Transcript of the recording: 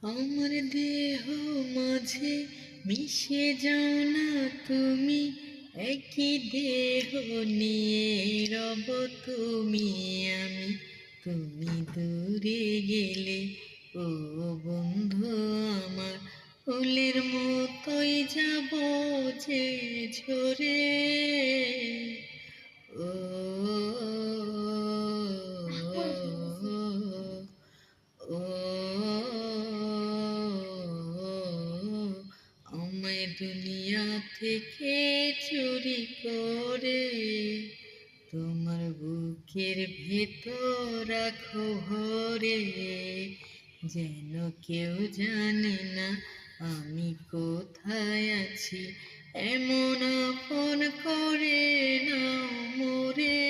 আমার দেহ মাঝে মিশে যাও না তুমি, একই দেহ নিয়ে রব তুমি আমি। তুমি দূরে গেলে ও বন্ধু আমার, ফুলের মতোই যাব যে ঝরে। ও আমায় দুনিয়া থেকে চুরি করে তোমার বুকের ভেতর রাখো ভরে, যেন কেউ জানে না আমি কোথায় আছি, এমন আপন করে নাও মোরে।